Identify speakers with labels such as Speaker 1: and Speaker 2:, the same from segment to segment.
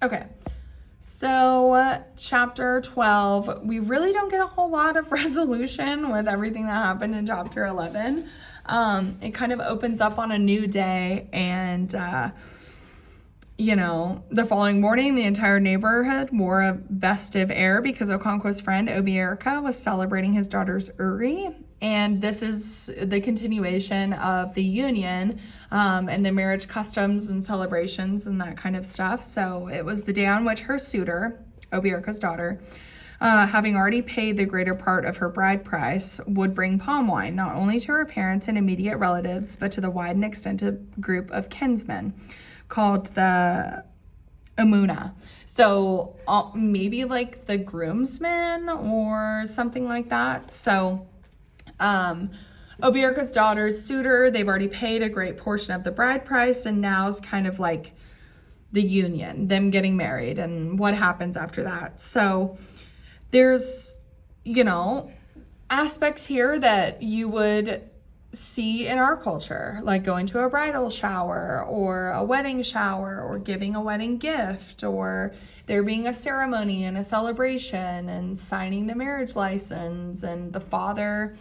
Speaker 1: Okay. So, chapter 12, we really don't get a whole lot of resolution with everything that happened in chapter 11. It kind of opens up on a new day, and, the following morning, the entire neighborhood wore a festive air because Okonkwo's friend, Obierica, was celebrating his daughter's Uri. And this is the continuation of the union and the marriage customs and celebrations and that kind of stuff. So it was the day on which her suitor, Obierica's daughter, having already paid the greater part of her bride price, would bring palm wine not only to her parents and immediate relatives, but to the wide and extended group of kinsmen called the Amuna. So maybe like the groomsmen or something like that. So Obierica's daughter's suitor, they've already paid a great portion of the bride price, and now's kind of like the union, them getting married and what happens after that. So there's, aspects here that you would see in our culture, like going to a bridal shower or a wedding shower or giving a wedding gift, or there being a ceremony and a celebration and signing the marriage license and the father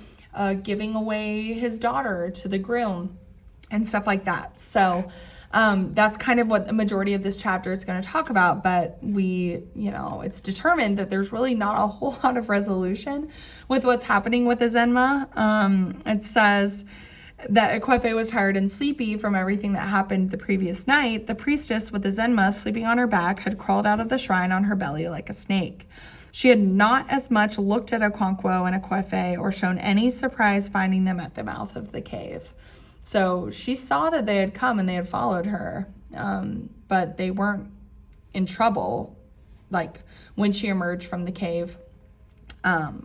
Speaker 1: giving away his daughter to the groom and stuff like that. So that's kind of what the majority of this chapter is going to talk about, but it's determined that there's really not a whole lot of resolution with what's happening with Azenma. It says that Ekwefe was tired and sleepy from everything that happened the previous night. The priestess, with Azenma sleeping on her back, had crawled out of the shrine on her belly like a snake. She had not as much looked at Okonkwo and Ekwefe or shown any surprise finding them at the mouth of the cave. So she saw that they had come and they had followed her, but they weren't in trouble, like when she emerged from the cave,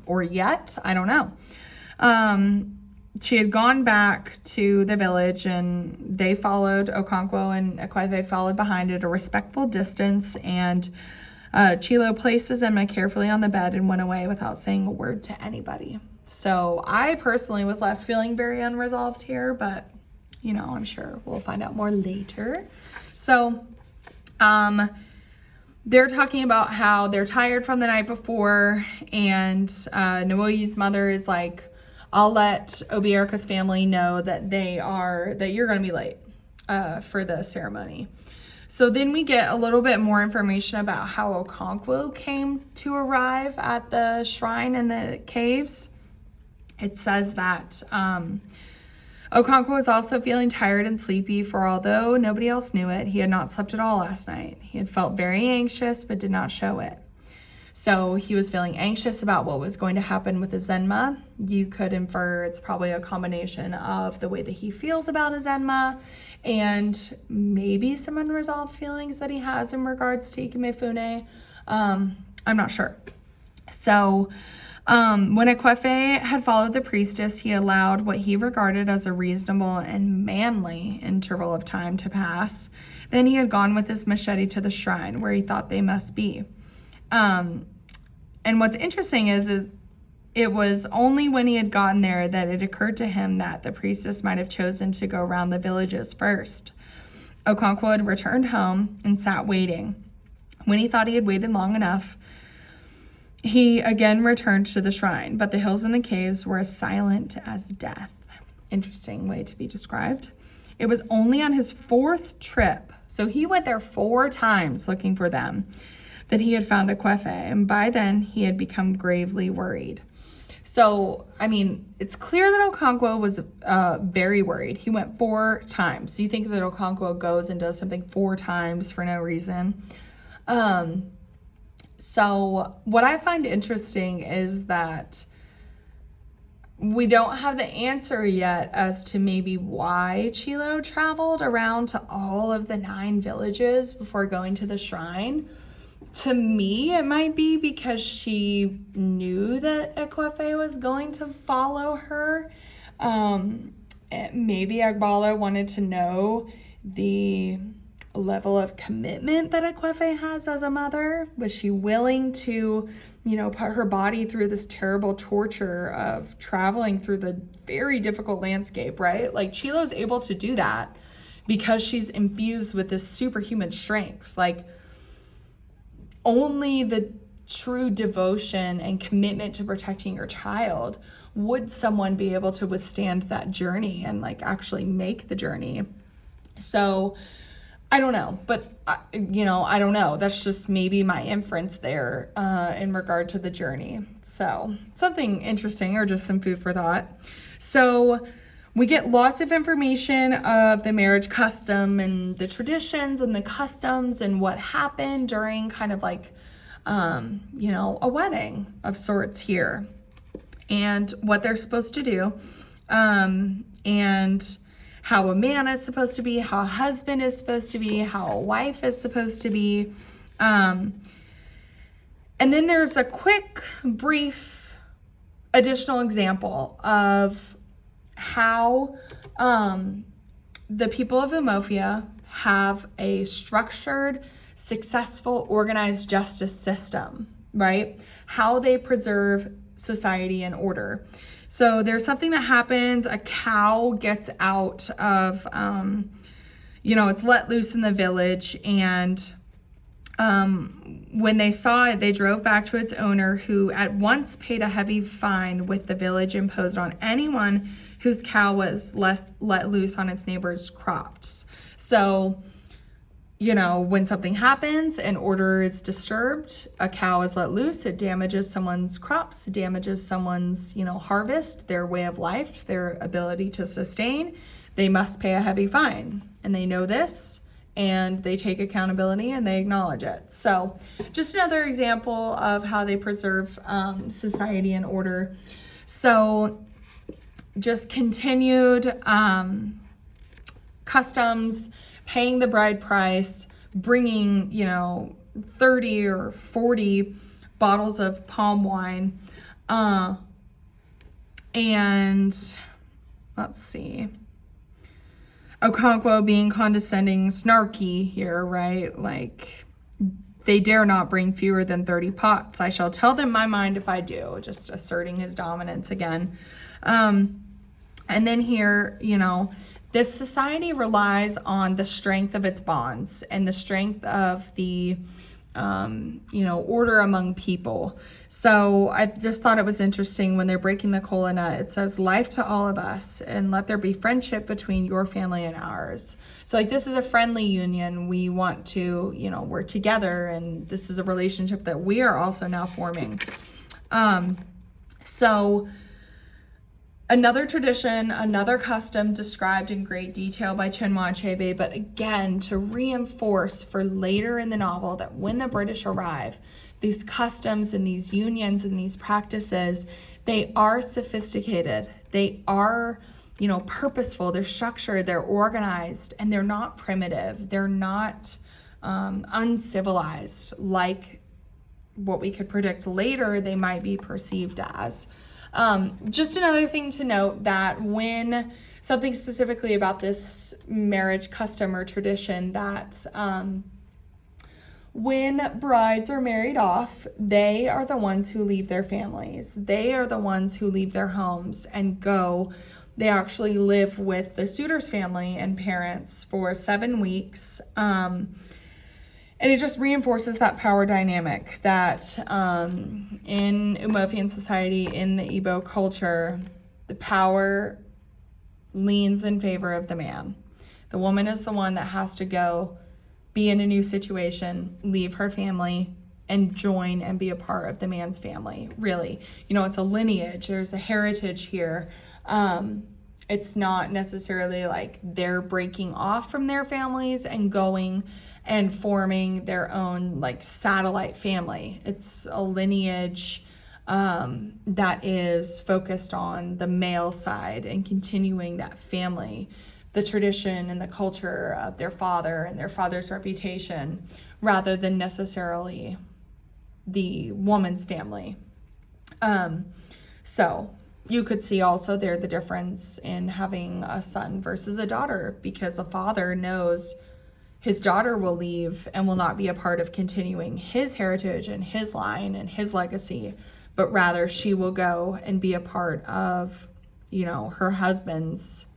Speaker 1: or yet, I don't know. She had gone back to the village, and they followed, Okonkwo and Ekwefe followed behind at a respectful distance, and Chilo placed Azenma carefully on the bed and went away without saying a word to anybody. So I personally was left feeling very unresolved here, but, I'm sure we'll find out more later. So they're talking about how they're tired from the night before, and Nwoyi's mother is like, I'll let Obierica's family know that you're going to be late for the ceremony. So then we get a little bit more information about how Okonkwo came to arrive at the shrine in the caves. It says that Okonkwo was also feeling tired and sleepy, for although nobody else knew it, he had not slept at all last night. He had felt very anxious but did not show it. So he was feeling anxious about what was going to happen with Azenma. You could infer it's probably a combination of the way that he feels about Azenma and maybe some unresolved feelings that he has in regards to Ikemefune. I'm not sure. So when Ekwefe had followed the priestess, he allowed what he regarded as a reasonable and manly interval of time to pass. Then he had gone with his machete to the shrine where he thought they must be. And what's interesting is it was only when he had gotten there that it occurred to him that the priestess might have chosen to go around the villages first. Okonkwo had returned home and sat waiting. When he thought he had waited long enough, he again returned to the shrine, but the hills and the caves were as silent as death. Interesting way to be described. It was only on his fourth trip, so he went there 4 times looking for them, that he had found Ekwefe, and by then he had become gravely worried. So, it's clear that Okonkwo was very worried. He went 4 times. So you think that Okonkwo goes and does something 4 times for no reason. So what I find interesting is that we don't have the answer yet as to maybe why Chilo traveled around to all of the 9 villages before going to the shrine. To me, it might be because she knew that Ekwefe was going to follow her. Maybe Agbala wanted to know the level of commitment that Ekwefe has as a mother. Was she willing to, put her body through this terrible torture of traveling through the very difficult landscape, right? Like, Chilo's able to do that because she's infused with this superhuman strength. Like, only the true devotion and commitment to protecting your child would someone be able to withstand that journey and like actually make the journey. So I don't know, but I don't know. That's just maybe my inference there in regard to the journey. So something interesting, or just some food for thought. So we get lots of information of the marriage custom and the traditions and the customs and what happened during kind of like, a wedding of sorts here, and what they're supposed to do, and how a man is supposed to be, how a husband is supposed to be, how a wife is supposed to be. And then there's a quick, brief, additional example of how the people of Umuofia have a structured, successful, organized justice system, right? How they preserve society and order. So there's something that happens, a cow gets out of, it's let loose in the village, and when they saw it, they drove back to its owner, who at once paid a heavy fine with the village imposed on anyone whose cow was let loose on its neighbor's crops. So, when something happens and order is disturbed, a cow is let loose, it damages someone's crops, it damages someone's, harvest, their way of life, their ability to sustain. They must pay a heavy fine, and they know this, and they take accountability and they acknowledge it. So just another example of how they preserve society and order. So just continued customs, paying the bride price, bringing, 30 or 40 bottles of palm wine. And let's see. Okonkwo being condescending, snarky here, right? Like, they dare not bring fewer than 30 pots. I shall tell them my mind if I do, just asserting his dominance again. And then here, this society relies on the strength of its bonds and the strength of the, order among people. So I just thought it was interesting when they're breaking the kola nut, it says, life to all of us, and let there be friendship between your family and ours. So like, this is a friendly union. We want to, work together, and this is a relationship that we are also now forming. So another tradition, another custom described in great detail by Chinua Achebe, but again, to reinforce for later in the novel that when the British arrive, these customs and these unions and these practices, they are sophisticated. They are, purposeful. They're structured. They're organized, and they're not primitive. They're not uncivilized like what we could predict later they might be perceived as. Just another thing to note, that when something specifically about this marriage custom or tradition, that when brides are married off, they are the ones who leave their families. They are the ones who leave their homes and go. They actually live with the suitor's family and parents for 7 weeks. And it just reinforces that power dynamic that in Umuofian society, in the Igbo culture, the power leans in favor of the man. The woman is the one that has to go be in a new situation, leave her family, and join and be a part of the man's family, really. It's a lineage. There's a heritage here. It's not necessarily like they're breaking off from their families and going and forming their own like satellite family. It's a lineage that is focused on the male side and continuing that family, the tradition and the culture of their father and their father's reputation, rather than necessarily the woman's family. So you could see also there the difference in having a son versus a daughter, because a father knows his daughter will leave and will not be a part of continuing his heritage and his line and his legacy, but rather she will go and be a part of, her husband's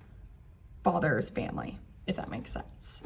Speaker 1: father's family, if that makes sense.